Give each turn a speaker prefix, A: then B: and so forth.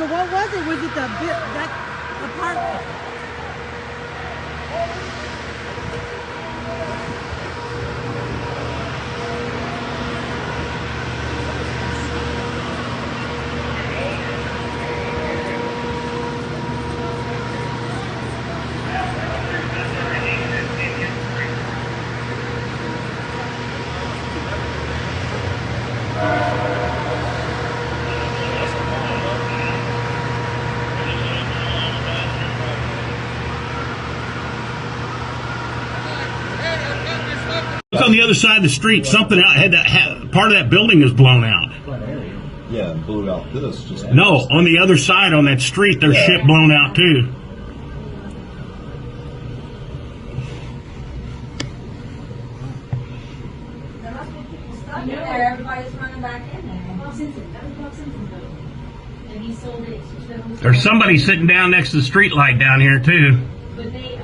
A: So what was it? Was it that apartment?
B: Look on the other side of the street. Something out part of that building is blown out.
C: Yeah, and blew out this. Just
B: No, on the other side on that street, there's shit blown out too.
D: There must be people stuck in there. Everybody's running back in there.
E: And he sold it to them.
B: There's somebody sitting down next to the street light down here too.
E: But they